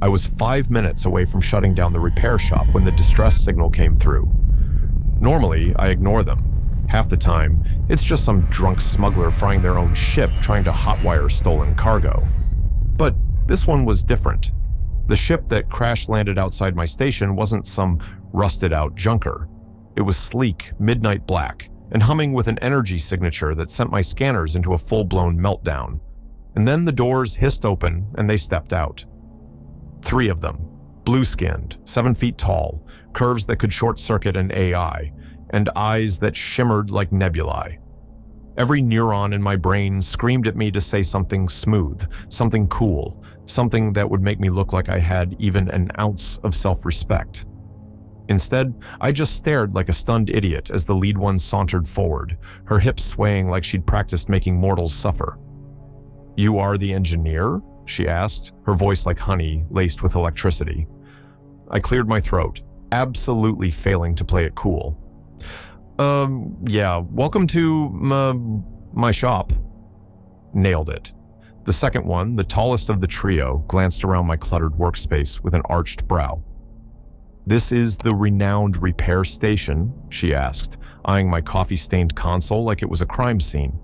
I was 5 minutes away from shutting down the repair shop when the distress signal came through. Normally, I ignore them. Half the time, it's just some drunk smuggler frying their own ship trying to hotwire stolen cargo. But this one was different. The ship that crash-landed outside my station wasn't some rusted-out junker. It was sleek, midnight black, and humming with an energy signature that sent my scanners into a full-blown meltdown. And then the doors hissed open and they stepped out. 3 of them, blue-skinned, 7 feet tall, curves that could short-circuit an AI, and eyes that shimmered like nebulae. Every neuron in my brain screamed at me to say something smooth, something cool, something that would make me look like I had even an ounce of self-respect. Instead, I just stared like a stunned idiot as the lead one sauntered forward, her hips swaying like she'd practiced making mortals suffer. "You are the engineer?" she asked, her voice like honey laced with electricity. I cleared my throat, absolutely failing to play it cool. Yeah, welcome to my shop." Nailed it. The second one, the tallest of the trio, glanced around my cluttered workspace with an arched brow. "This is the renowned repair station?" she asked, eyeing my coffee-stained console like it was a crime scene.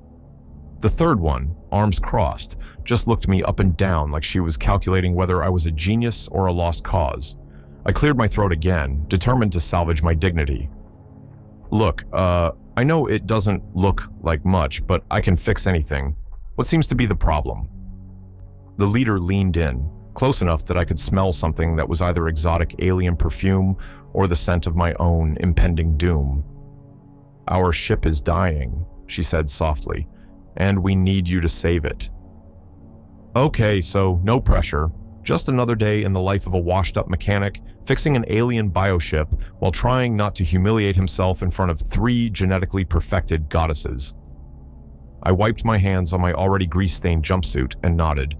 The third one, arms crossed, just looked me up and down like she was calculating whether I was a genius or a lost cause. I cleared my throat again, determined to salvage my dignity. "Look, I know it doesn't look like much, but I can fix anything. What seems to be the problem?" The leader leaned in, close enough that I could smell something that was either exotic alien perfume or the scent of my own impending doom. "Our ship is dying," she said softly, "and we need you to save it." "Okay, so no pressure. Just another day in the life of a washed-up mechanic, fixing an alien bioship while trying not to humiliate himself in front of 3 genetically perfected goddesses." I wiped my hands on my already grease-stained jumpsuit and nodded.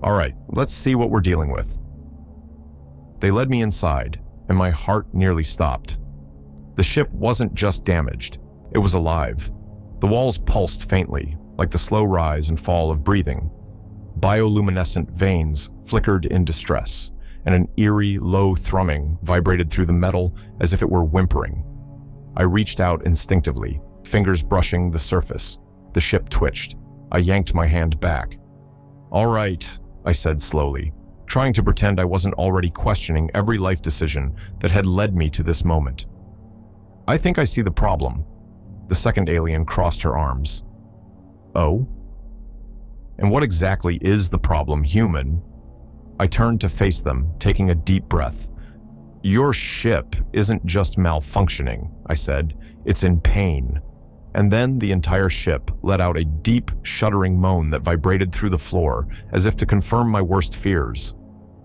"All right, let's see what we're dealing with." They led me inside, and my heart nearly stopped. The ship wasn't just damaged, it was alive. The walls pulsed faintly, like the slow rise and fall of breathing. Bioluminescent veins flickered in distress, and an eerie, low thrumming vibrated through the metal as if it were whimpering. I reached out instinctively, fingers brushing the surface. The ship twitched. I yanked my hand back. "All right," I said slowly, trying to pretend I wasn't already questioning every life decision that had led me to this moment. "I think I see the problem." The second alien crossed her arms. "Oh? And what exactly is the problem, human?" I turned to face them, taking a deep breath. "Your ship isn't just malfunctioning," I said. "It's in pain." And then the entire ship let out a deep, shuddering moan that vibrated through the floor, as if to confirm my worst fears.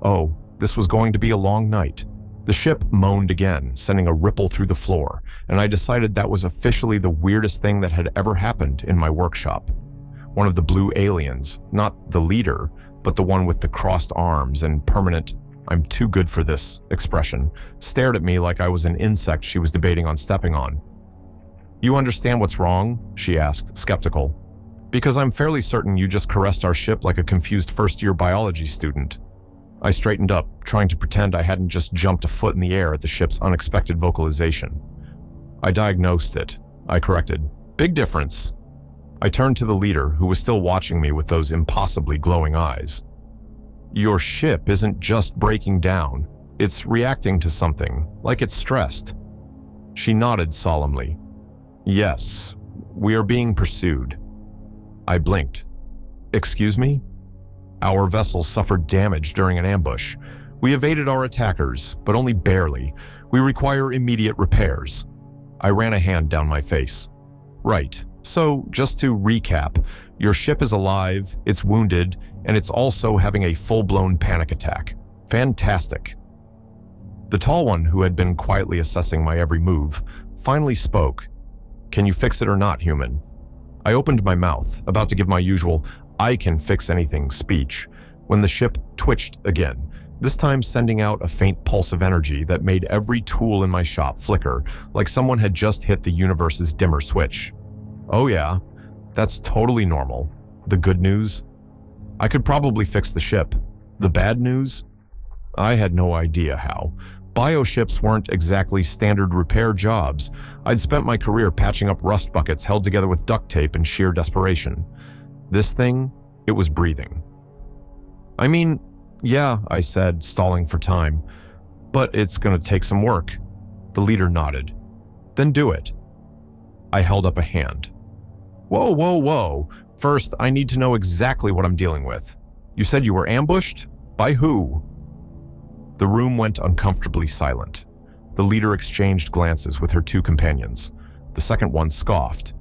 Oh, this was going to be a long night. The ship moaned again, sending a ripple through the floor, and I decided that was officially the weirdest thing that had ever happened in my workshop. One of the blue aliens, not the leader, but the one with the crossed arms and permanent "I'm too good for this" expression, stared at me like I was an insect she was debating on stepping on. "You understand what's wrong?" she asked, skeptical. "Because I'm fairly certain you just caressed our ship like a confused first-year biology student." I straightened up, trying to pretend I hadn't just jumped a foot in the air at the ship's unexpected vocalization. "I diagnosed it," I corrected. "Big difference." I turned to the leader, who was still watching me with those impossibly glowing eyes. "Your ship isn't just breaking down. It's reacting to something, like it's stressed." She nodded solemnly. "Yes, we are being pursued." I blinked. "Excuse me?" "Our vessel suffered damage during an ambush. We evaded our attackers, but only barely. We require immediate repairs." I ran a hand down my face. "Right. So, just to recap, your ship is alive, it's wounded, and it's also having a full-blown panic attack. Fantastic." The tall one, who had been quietly assessing my every move, finally spoke. "Can you fix it or not, human?" I opened my mouth, about to give my usual "I can fix anything" speech, when the ship twitched again, this time sending out a faint pulse of energy that made every tool in my shop flicker, like someone had just hit the universe's dimmer switch. "Oh yeah, that's totally normal. The good news? I could probably fix the ship. The bad news? I had no idea how. Bioships weren't exactly standard repair jobs. I'd spent my career patching up rust buckets held together with duct tape in sheer desperation. This thing, it was breathing. I mean, yeah, I said, stalling for time, but it's gonna take some work. The leader nodded. Then do it. I held up a hand. Whoa, whoa, whoa. First, I need to know exactly what I'm dealing with. You said you were ambushed? By who? The room went uncomfortably silent. The leader exchanged glances with her two companions. The second one scoffed.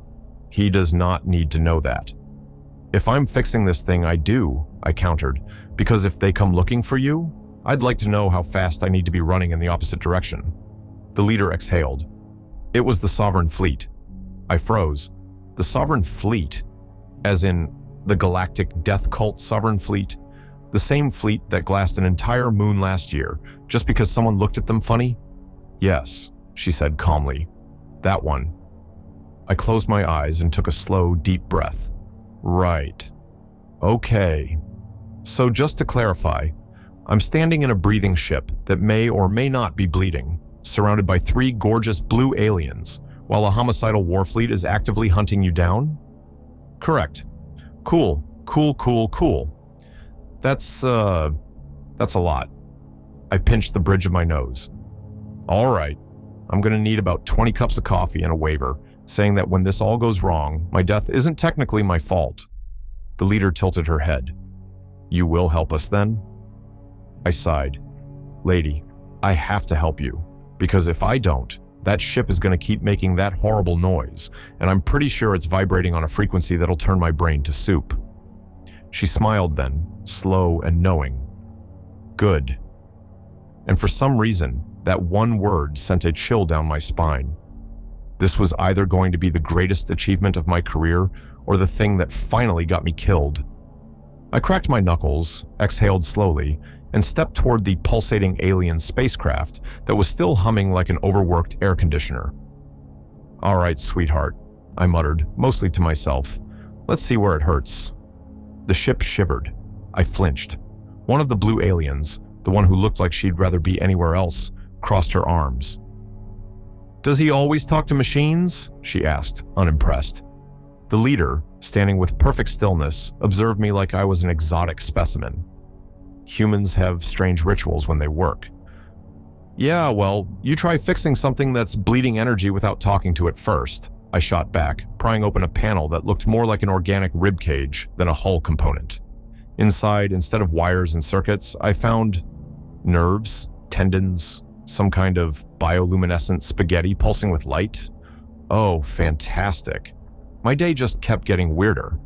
He does not need to know that. If I'm fixing this thing, I do, I countered, because if they come looking for you, I'd like to know how fast I need to be running in the opposite direction. The leader exhaled. It was the Sovereign Fleet. I froze. The Sovereign Fleet? As in the Galactic Death Cult Sovereign Fleet? The same fleet that glassed an entire moon last year, just because someone looked at them funny? Yes, she said calmly. That one. I closed my eyes and took a slow, deep breath. Right. Okay. So just to clarify, I'm standing in a breathing ship that may or may not be bleeding, surrounded by 3 gorgeous blue aliens, while a homicidal warfleet is actively hunting you down? Correct. Cool, cool, cool, cool. That's a lot. I pinched the bridge of my nose. All right, I'm gonna need about 20 cups of coffee and a waiver, saying that when this all goes wrong, my death isn't technically my fault. The leader tilted her head. You will help us then? I sighed. Lady, I have to help you, because if I don't, that ship is gonna keep making that horrible noise, and I'm pretty sure it's vibrating on a frequency that'll turn my brain to soup. She smiled then, slow and knowing. Good. And for some reason, that one word sent a chill down my spine. This was either going to be the greatest achievement of my career or the thing that finally got me killed. I cracked my knuckles, exhaled slowly, and stepped toward the pulsating alien spacecraft that was still humming like an overworked air conditioner. All right, sweetheart, I muttered, mostly to myself. Let's see where it hurts. The ship shivered. I flinched. One of the blue aliens, the one who looked like she'd rather be anywhere else, crossed her arms. Does he always talk to machines? She asked, unimpressed. The leader, standing with perfect stillness, observed me like I was an exotic specimen. Humans have strange rituals when they work. Yeah, well, you try fixing something that's bleeding energy without talking to it first, I shot back, prying open a panel that looked more like an organic rib cage than a hull component. Inside, instead of wires and circuits, I found nerves, tendons, some kind of bioluminescent spaghetti pulsing with light. Oh, fantastic. My day just kept getting weirder.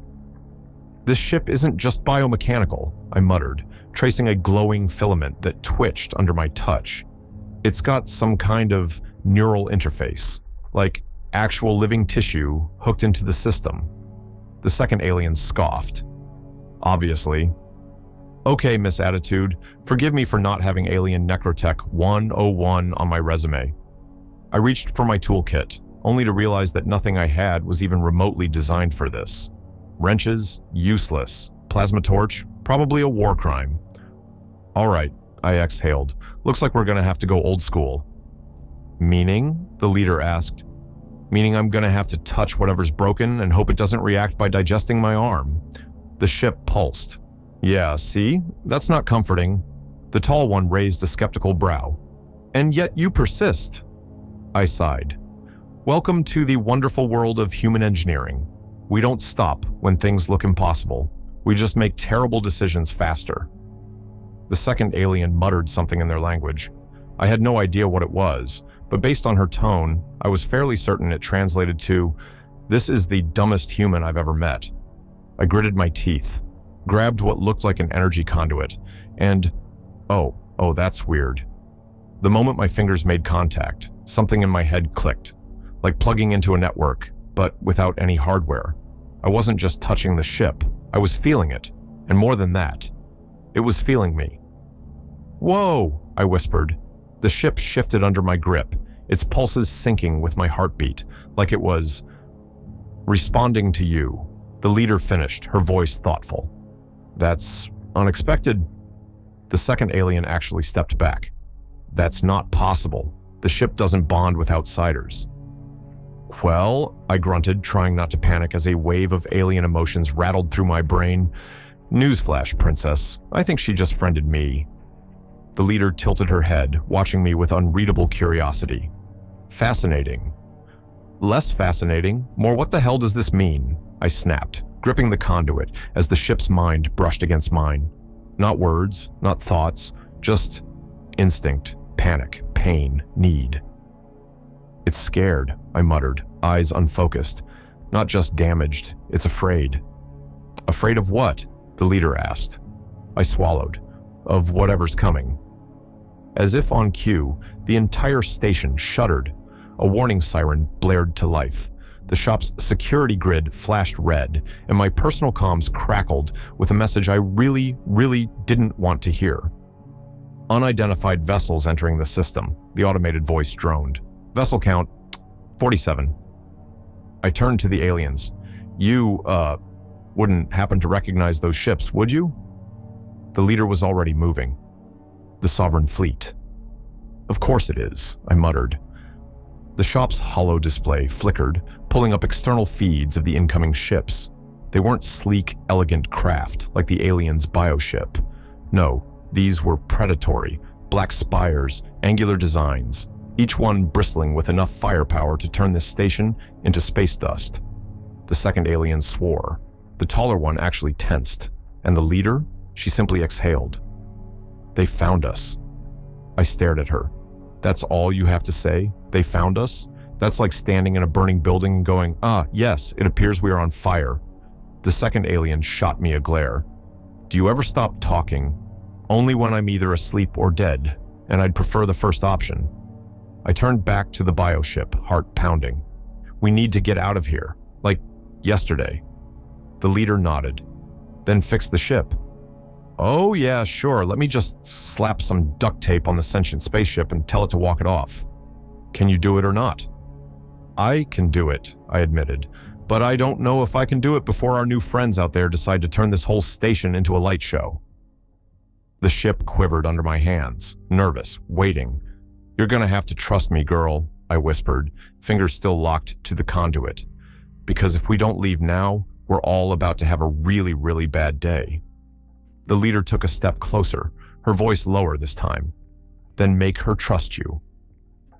This ship isn't just biomechanical, I muttered, tracing a glowing filament that twitched under my touch. It's got some kind of neural interface, like actual living tissue hooked into the system. The second alien scoffed. Obviously. Okay, Miss Attitude, forgive me for not having Alien Necrotech 101 on my resume. I reached for my toolkit, only to realize that nothing I had was even remotely designed for this. Wrenches, useless. Plasma torch, probably a war crime. All right, I exhaled. Looks like we're gonna have to go old school. Meaning? The leader asked. Meaning I'm gonna have to touch whatever's broken and hope it doesn't react by digesting my arm. The ship pulsed. Yeah, see? That's not comforting. The tall one raised a skeptical brow. And yet you persist. I sighed. Welcome to the wonderful world of human engineering. We don't stop when things look impossible. We just make terrible decisions faster. The second alien muttered something in their language. I had no idea what it was, but based on her tone, I was fairly certain it translated to, "This is the dumbest human I've ever met." I gritted my teeth, grabbed what looked like an energy conduit, and oh, that's weird. The moment my fingers made contact, something in my head clicked, like plugging into a network, but without any hardware. I wasn't just touching the ship, I was feeling it, and more than that, it was feeling me. Whoa, I whispered. The ship shifted under my grip, its pulses syncing with my heartbeat, like it was responding to you. The leader finished, her voice thoughtful. That's unexpected. The second alien actually stepped back. That's not possible. The ship doesn't bond with outsiders. Well, I grunted, trying not to panic as a wave of alien emotions rattled through my brain. Newsflash, princess. I think she just friended me. The leader tilted her head, watching me with unreadable curiosity. Fascinating. Less fascinating, more what the hell does this mean? I snapped, gripping the conduit as the ship's mind brushed against mine. Not words, not thoughts, just instinct, panic, pain, need. It's scared, I muttered, eyes unfocused. Not just damaged, it's afraid. Afraid of what? The leader asked. I swallowed. Of whatever's coming. As if on cue, the entire station shuddered. A warning siren blared to life. The shop's security grid flashed red, and my personal comms crackled with a message I really didn't want to hear. Unidentified vessels entering the system, the automated voice droned. Vessel count, 47. I turned to the aliens. You, wouldn't happen to recognize those ships, would you? The leader was already moving. The Sovereign Fleet. Of course it is, I muttered. The shop's holo display flickered, pulling up external feeds of the incoming ships. They weren't sleek, elegant craft like the aliens' Bioship. No, these were predatory, black spires, angular designs, each one bristling with enough firepower to turn this station into space dust. The second alien swore. The taller one actually tensed, and the leader, she simply exhaled. They found us. I stared at her. That's all you have to say? They found us? That's like standing in a burning building and going, yes, it appears we are on fire. The second alien shot me a glare. Do you ever stop talking? Only when I'm either asleep or dead, and I'd prefer the first option. I turned back to the Bioship, heart pounding. We need to get out of here, like yesterday. The leader nodded, then fixed the ship. Oh yeah, sure, let me just slap some duct tape on the sentient spaceship and tell it to walk it off. Can you do it or not? I can do it, I admitted, but I don't know if I can do it before our new friends out there decide to turn this whole station into a light show. The ship quivered under my hands, nervous, waiting. You're gonna have to trust me, girl, I whispered, fingers still locked to the conduit. Because if we don't leave now, we're all about to have a really bad day. The leader took a step closer, her voice lower this time. Then make her trust you.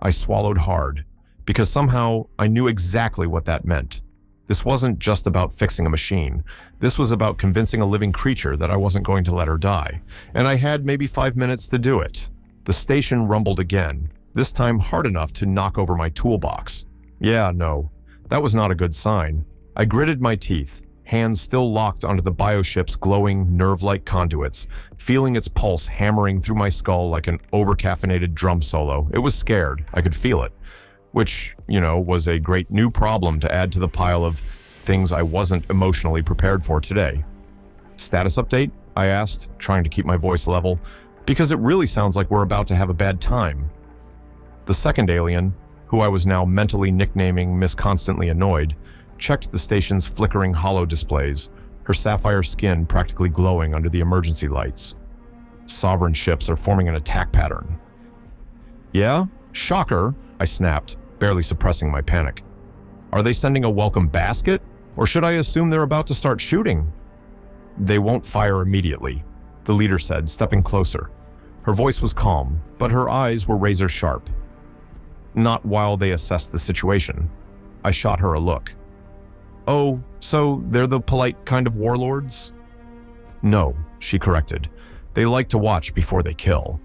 I swallowed hard, because somehow I knew exactly what that meant. This wasn't just about fixing a machine. This was about convincing a living creature that I wasn't going to let her die. And I had maybe 5 minutes to do it. The station rumbled again, this time hard enough to knock over my toolbox. Yeah, no, that was not a good sign. I gritted my teeth, hands still locked onto the Bioship's glowing, nerve-like conduits, feeling its pulse hammering through my skull like an over-caffeinated drum solo. It was scared. I could feel it. Which, was a great new problem to add to the pile of things I wasn't emotionally prepared for today. Status update? I asked, trying to keep my voice level, because it really sounds like we're about to have a bad time. The second alien, who I was now mentally nicknaming Miss Constantly Annoyed, checked the station's flickering holo displays, her sapphire skin practically glowing under the emergency lights. Sovereign ships are forming an attack pattern. Yeah? Shocker, I snapped, barely suppressing my panic. Are they sending a welcome basket? Or should I assume they're about to start shooting? They won't fire immediately, the leader said, stepping closer. Her voice was calm, but her eyes were razor sharp. Not while they assessed the situation. I shot her a look. Oh, so they're the polite kind of warlords? No, she corrected. They like to watch before they kill.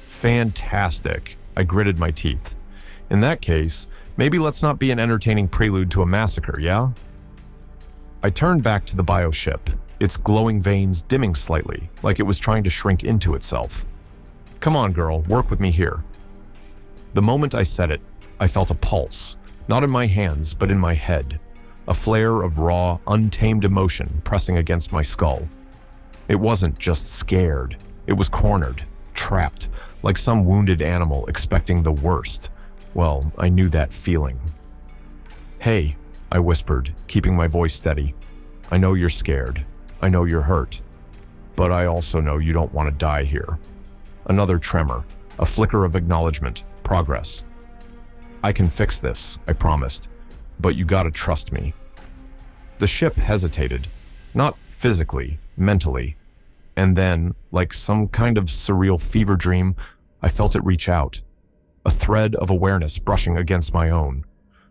Fantastic, I gritted my teeth. In that case, maybe let's not be an entertaining prelude to a massacre, yeah? I turned back to the Bioship, its glowing veins dimming slightly, like it was trying to shrink into itself. Come on, girl, work with me here. The moment I said it, I felt a pulse, not in my hands, but in my head. A flare of raw, untamed emotion pressing against my skull. It wasn't just scared. It was cornered, trapped, like some wounded animal expecting the worst. Well, I knew that feeling. Hey, I whispered, keeping my voice steady. I know you're scared. I know you're hurt. but I also know you don't want to die here. Another tremor, a flicker of acknowledgement, progress. I can fix this, I promised, but you gotta trust me. The ship hesitated, not physically, mentally. And then, like some kind of surreal fever dream, I felt it reach out. A thread of awareness brushing against my own.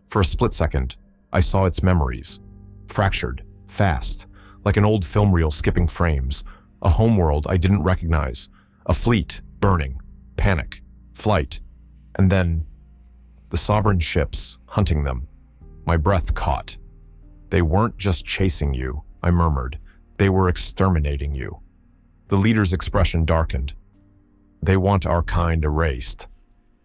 For a split second, I saw its memories. Fractured, fast, like an old film reel skipping frames. A homeworld I didn't recognize. A fleet burning. Panic. Flight. And then, the sovereign ships, hunting them. My breath caught. They weren't just chasing you, I murmured. They were exterminating you. The leader's expression darkened. They want our kind erased.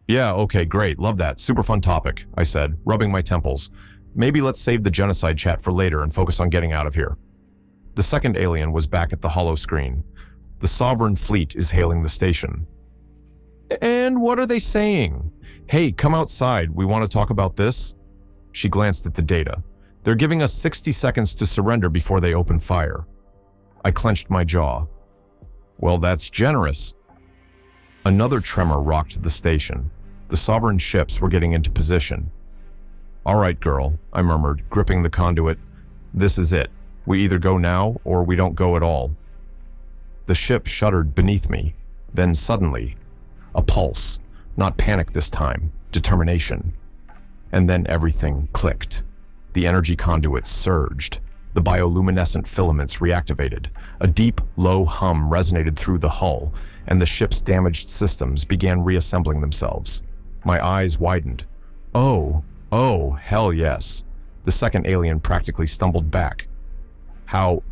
Yeah, okay, great, love that, super fun topic, I said, rubbing my temples. Maybe let's save the genocide chat for later and focus on getting out of here. The second alien was back at the hollow screen. The sovereign fleet is hailing the station. And what are they saying? Hey, come outside, we want to talk about this? She glanced at the data. They're giving us 60 seconds to surrender before they open fire. I clenched my jaw. Well, that's generous. Another tremor rocked the station. The sovereign ships were getting into position. All right, girl, I murmured, gripping the conduit. This is it. We either go now or we don't go at all. The ship shuddered beneath me. Then suddenly, a pulse. Not panic this time, determination. And then everything clicked. The energy conduits surged. The bioluminescent filaments reactivated. A deep, low hum resonated through the hull, and the ship's damaged systems began reassembling themselves. My eyes widened. Oh, hell yes. The second alien practically stumbled back. How?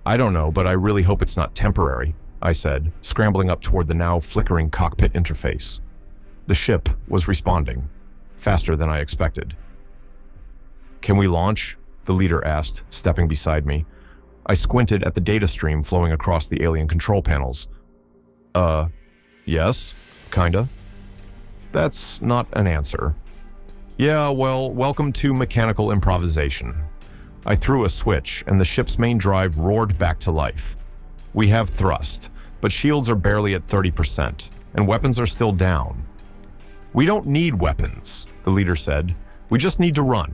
I don't know, but I really hope it's not temporary, I said, scrambling up toward the now flickering cockpit interface. The ship was responding, faster than I expected. Can we launch? The leader asked, stepping beside me. I squinted at the data stream flowing across the alien control panels. Yes, kinda. That's not an answer. Yeah, well, welcome to mechanical improvisation. I threw a switch, and the ship's main drive roared back to life. We have thrust, but shields are barely at 30%, and weapons are still down. We don't need weapons, the leader said. We just need to run.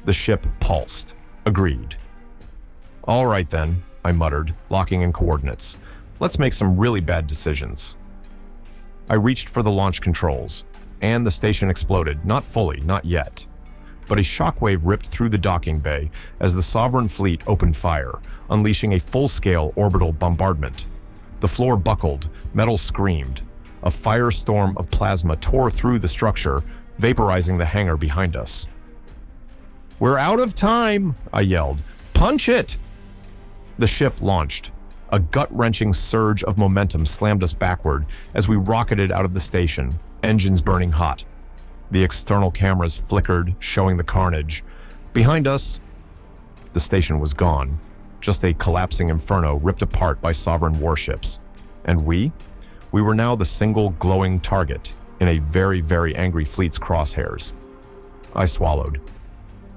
The ship pulsed. Agreed. All right then, I muttered, locking in coordinates. Let's make some really bad decisions. I reached for the launch controls, and the station exploded, not fully, not yet. But a shockwave ripped through the docking bay as the Sovereign fleet opened fire, unleashing a full-scale orbital bombardment. The floor buckled, metal screamed. A firestorm of plasma tore through the structure, vaporizing the hangar behind us. We're out of time, I yelled. Punch it! The ship launched. A gut-wrenching surge of momentum slammed us backward as we rocketed out of the station, engines burning hot. The external cameras flickered, showing the carnage. Behind us, the station was gone, just a collapsing inferno ripped apart by Sovereign warships. And we were now the single glowing target in a very, very angry fleet's crosshairs. I swallowed.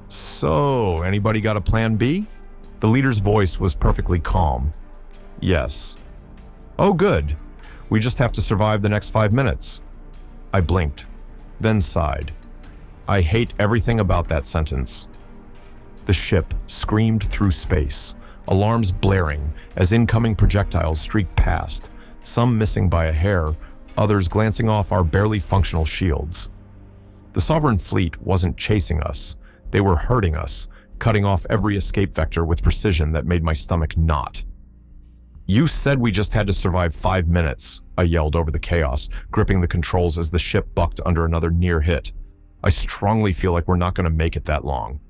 So, anybody got a plan B? The leader's voice was perfectly calm. Yes. Oh, good. We just have to survive the next 5 minutes. I blinked, then sighed. I hate everything about that sentence. The ship screamed through space, alarms blaring as incoming projectiles streaked past, some missing by a hair, others glancing off our barely functional shields. The Sovereign fleet wasn't chasing us. They were hurting us, cutting off every escape vector with precision that made my stomach knot. You said we just had to survive 5 minutes, I yelled over the chaos, gripping the controls as the ship bucked under another near hit. I strongly feel like we're not going to make it that long.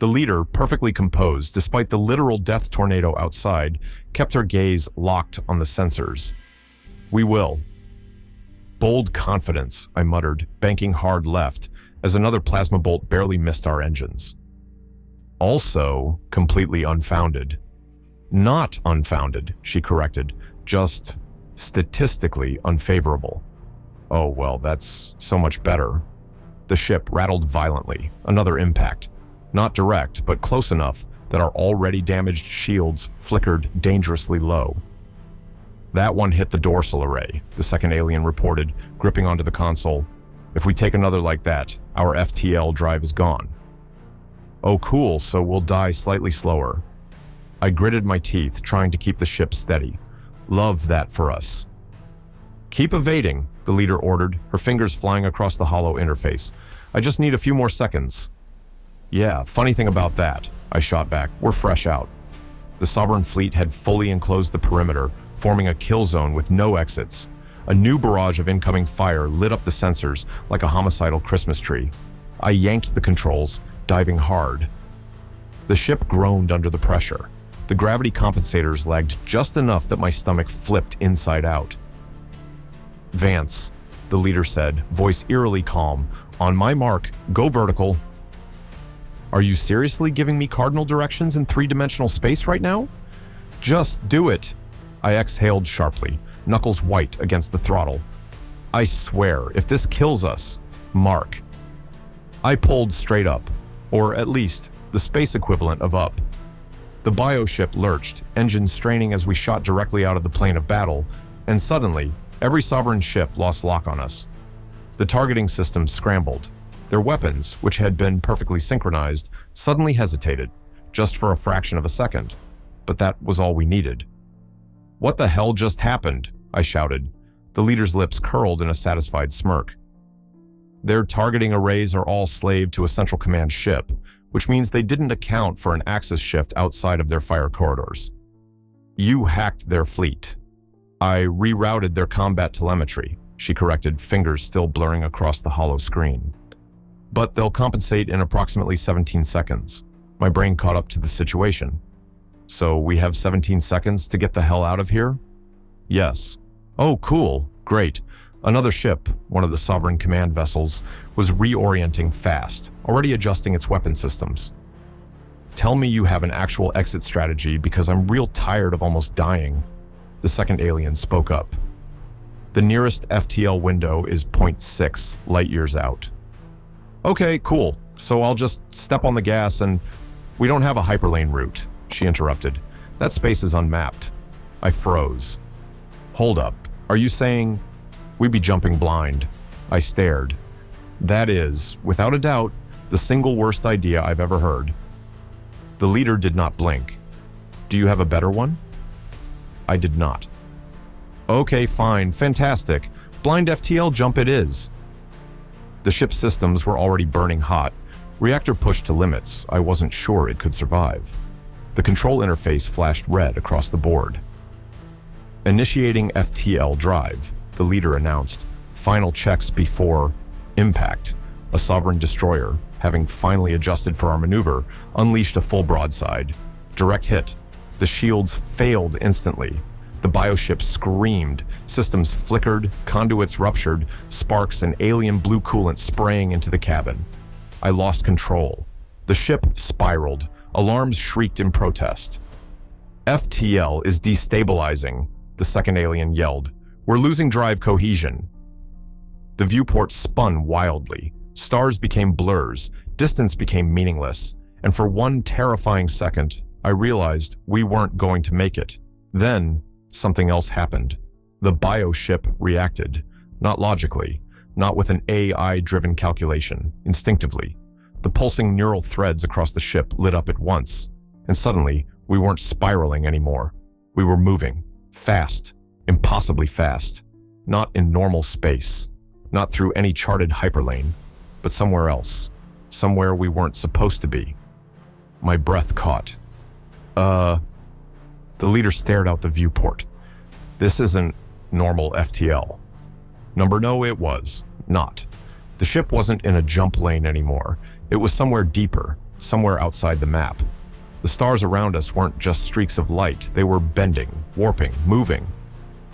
The leader, perfectly composed despite the literal death tornado outside, kept her gaze locked on the sensors. We will. Bold confidence, I muttered, banking hard left, as another plasma bolt barely missed our engines. Also, completely unfounded. Not unfounded, she corrected, just statistically unfavorable. Oh, well, that's so much better. The ship rattled violently, another impact. Not direct, but close enough that our already damaged shields flickered dangerously low. "That one hit the dorsal array," the second alien reported, gripping onto the console. "If we take another like that, our FTL drive is gone." "Oh cool, so we'll die slightly slower." I gritted my teeth, trying to keep the ship steady. Love that for us. "Keep evading," the leader ordered, her fingers flying across the hollow interface. "I just need a few more seconds." "Yeah, funny thing about that," I shot back. "We're fresh out." The Sovereign fleet had fully enclosed the perimeter, forming a kill zone with no exits. A new barrage of incoming fire lit up the sensors like a homicidal Christmas tree. I yanked the controls, diving hard. The ship groaned under the pressure. The gravity compensators lagged just enough that my stomach flipped inside out. "Vance," the leader said, voice eerily calm. "On my mark, go vertical." Are you seriously giving me cardinal directions in three-dimensional space right now? "Just do it." I exhaled sharply, knuckles white against the throttle. "I swear, if this kills us, mark." I pulled straight up, or at least the space equivalent of up. The Bioship lurched, engines straining as we shot directly out of the plane of battle, and suddenly, every Sovereign ship lost lock on us. The targeting systems scrambled. Their weapons, which had been perfectly synchronized, suddenly hesitated, just for a fraction of a second. But that was all we needed. "What the hell just happened?" I shouted. The leader's lips curled in a satisfied smirk. "Their targeting arrays are all slaved to a Central Command ship, which means they didn't account for an axis shift outside of their fire corridors. You hacked their fleet." "I rerouted their combat telemetry," she corrected, fingers still blurring across the hollow screen. "But they'll compensate in approximately 17 seconds. My brain caught up to the situation. "So we have 17 seconds to get the hell out of here?" "Yes." "Oh, cool. Great." Another ship, one of the Sovereign command vessels, was reorienting fast, already adjusting its weapon systems. "Tell me you have an actual exit strategy because I'm real tired of almost dying." The second alien spoke up. "The nearest FTL window is 0.6 light years out." "Okay, cool. So I'll just step on the gas and—" "We don't have a hyperlane route," she interrupted. "That space is unmapped." I froze. "Hold up. Are you saying—" "We'd be jumping blind." I stared. "That is, without a doubt, the single worst idea I've ever heard." The leader did not blink. "Do you have a better one?" I did not. "Okay, fine. Fantastic. Blind FTL jump it is." The ship's systems were already burning hot. Reactor pushed to limits. I wasn't sure it could survive. The control interface flashed red across the board. "Initiating FTL drive," the leader announced. "Final checks before impact." A Sovereign destroyer, having finally adjusted for our maneuver, unleashed a full broadside. Direct hit. The shields failed instantly. The Bioship screamed. Systems flickered, conduits ruptured, sparks and alien blue coolant spraying into the cabin. I lost control. The ship spiraled. Alarms shrieked in protest. "FTL is destabilizing," the second alien yelled. "We're losing drive cohesion." The viewport spun wildly. Stars became blurs, distance became meaningless, and for one terrifying second, I realized we weren't going to make it. Then, something else happened. The Bioship reacted, not logically, not with an AI-driven calculation, instinctively. The pulsing neural threads across the ship lit up at once, and suddenly, we weren't spiraling anymore. We were moving, fast, impossibly fast, not in normal space, not through any charted hyperlane, but somewhere else, somewhere we weren't supposed to be. My breath caught. The leader stared out the viewport. "This isn't normal FTL." No, it was not. The ship wasn't in a jump lane anymore. It was somewhere deeper, somewhere outside the map. The stars around us weren't just streaks of light. They were bending, warping, moving.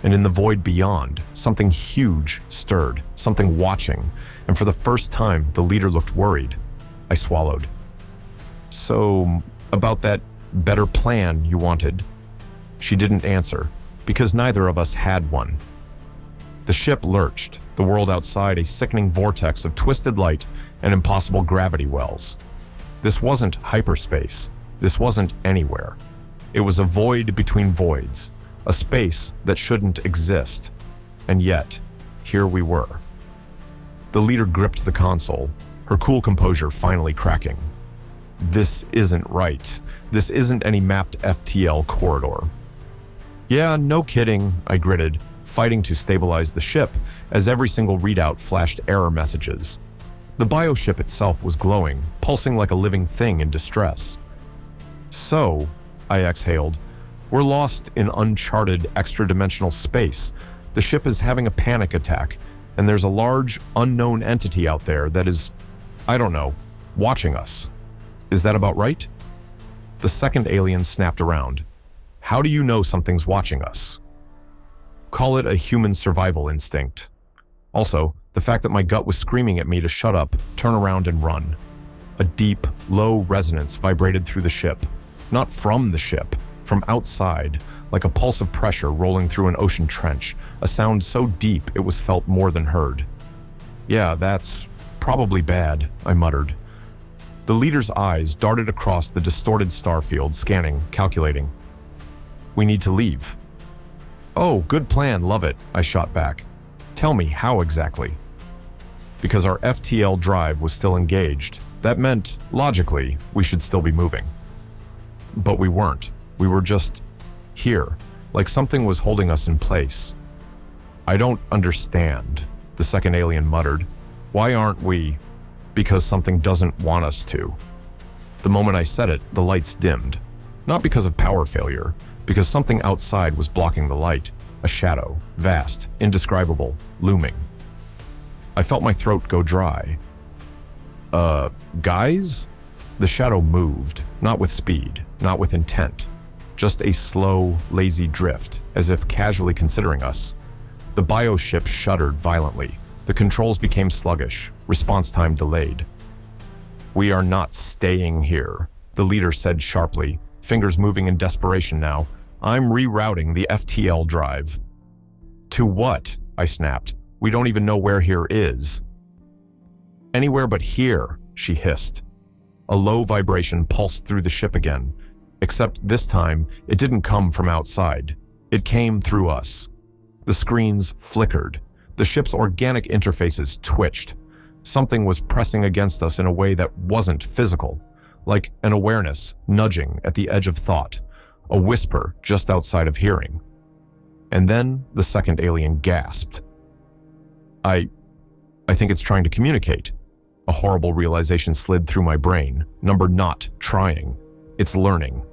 And in the void beyond, something huge stirred, something watching, and for the first time, the leader looked worried. I swallowed. "So, about that better plan you wanted?" She didn't answer, because neither of us had one. The ship lurched, the world outside a sickening vortex of twisted light and impossible gravity wells. This wasn't hyperspace. This wasn't anywhere. It was a void between voids, a space that shouldn't exist. And yet, here we were. The leader gripped the console, her cool composure finally cracking. This isn't right. This isn't any mapped FTL corridor. Yeah, no kidding, I gritted, fighting to stabilize the ship as every single readout flashed error messages. The bioship itself was glowing, pulsing like a living thing in distress. So, I exhaled, we're lost in uncharted extra-dimensional space. The ship is having a panic attack, and there's a large, unknown entity out there that is, I don't know, watching us. Is that about right? The second alien snapped around. How do you know something's watching us? Call it a human survival instinct. Also, the fact that my gut was screaming at me to shut up, turn around and run. A deep, low resonance vibrated through the ship. Not from the ship, from outside, like a pulse of pressure rolling through an ocean trench, a sound so deep it was felt more than heard. Yeah, that's probably bad, I muttered. The leader's eyes darted across the distorted starfield, scanning, calculating. We need to leave. Oh, good plan, love it, I shot back. Tell me how exactly. Because our FTL drive was still engaged, that meant, logically, we should still be moving. But we weren't. We were just here, like something was holding us in place. I don't understand, the second alien muttered. Why aren't we? Because something doesn't want us to. The moment I said it, the lights dimmed. Not because of power failure, because something outside was blocking the light. A shadow, vast, indescribable, looming. I felt my throat go dry. Guys? The shadow moved, not with speed, not with intent. Just a slow, lazy drift, as if casually considering us. The bioship shuddered violently. The controls became sluggish, response time delayed. We are not staying here, the leader said sharply, fingers moving in desperation now. I'm rerouting the FTL drive. To what? I snapped. We don't even know where here is. Anywhere but here, she hissed. A low vibration pulsed through the ship again, except this time it didn't come from outside. It came through us. The screens flickered. The ship's organic interfaces twitched. Something was pressing against us in a way that wasn't physical, like an awareness nudging at the edge of thought, a whisper just outside of hearing. And then the second alien gasped. I think it's trying to communicate. A horrible realization slid through my brain. Number not trying. It's learning.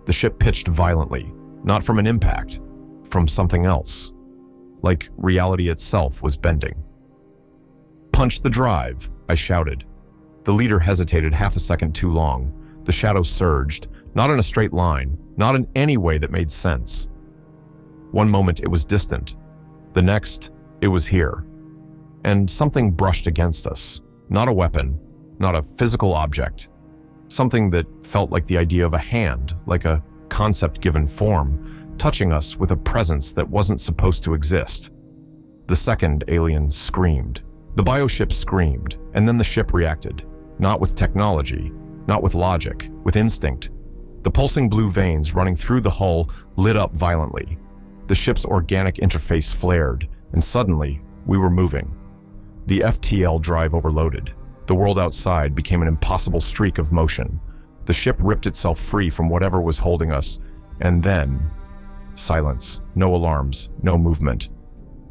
The ship pitched violently, not from an impact, from something else. Like reality itself was bending. Punch the drive, I shouted. The leader hesitated half a second too long. The shadow surged, not in a straight line, not in any way that made sense. One moment it was distant. The next, it was here. And something brushed against us. Not a weapon, not a physical object. Something that felt like the idea of a hand, like a concept given form, touching us with a presence that wasn't supposed to exist. The second alien screamed. The bioship screamed, and then the ship reacted. Not with technology, not with logic, with instinct. The pulsing blue veins running through the hull lit up violently. The ship's organic interface flared, and suddenly, we were moving. The FTL drive overloaded. The world outside became an impossible streak of motion. The ship ripped itself free from whatever was holding us, and then... silence. No alarms, no movement.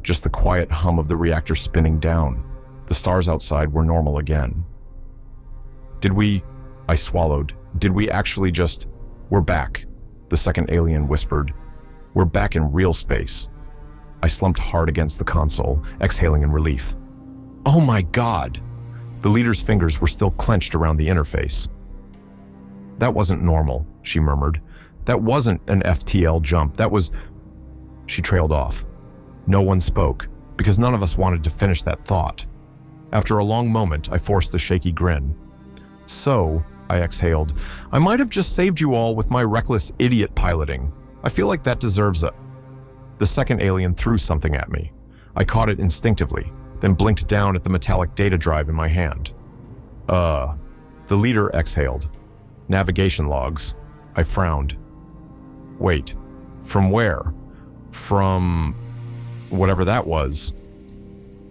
Just the quiet hum of the reactor spinning down. The stars outside were normal again. Did we... I swallowed. Did we actually just... We're back, the second alien whispered. We're back in real space. I slumped hard against the console, exhaling in relief. Oh my God! The leader's fingers were still clenched around the interface. That wasn't normal, she murmured. That wasn't an FTL jump, that was... She trailed off. No one spoke, because none of us wanted to finish that thought. After a long moment, I forced a shaky grin. So, I exhaled, I might have just saved you all with my reckless idiot piloting. I feel like that deserves a... The second alien threw something at me. I caught it instinctively, then blinked down at the metallic data drive in my hand. The leader exhaled. Navigation logs. I frowned. Wait, from where? From whatever that was.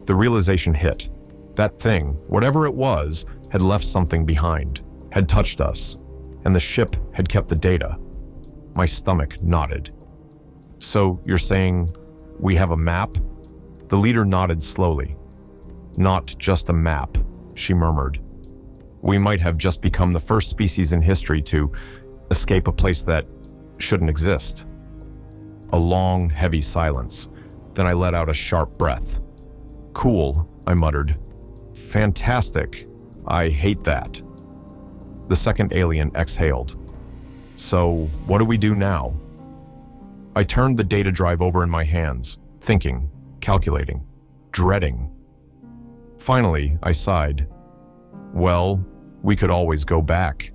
The realization hit. That thing, whatever it was, had left something behind, had touched us, and the ship had kept the data. My stomach nodded. So you're saying we have a map? The leader nodded slowly. Not just a map, she murmured. We might have just become the first species in history to escape a place that shouldn't exist. A long, heavy silence. Then I let out a sharp breath. Cool, I muttered. Fantastic. I hate that. The second alien exhaled. So, what do we do now? I turned the data drive over in my hands, thinking, calculating, dreading. Finally, I sighed. Well, we could always go back.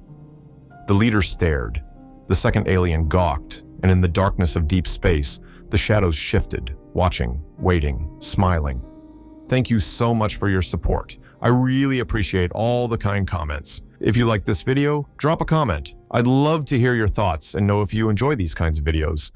The leader stared. The second alien gawked, and in the darkness of deep space, the shadows shifted, watching, waiting, smiling. Thank you so much for your support. I really appreciate all the kind comments. If you like this video, drop a comment. I'd love to hear your thoughts and know if you enjoy these kinds of videos.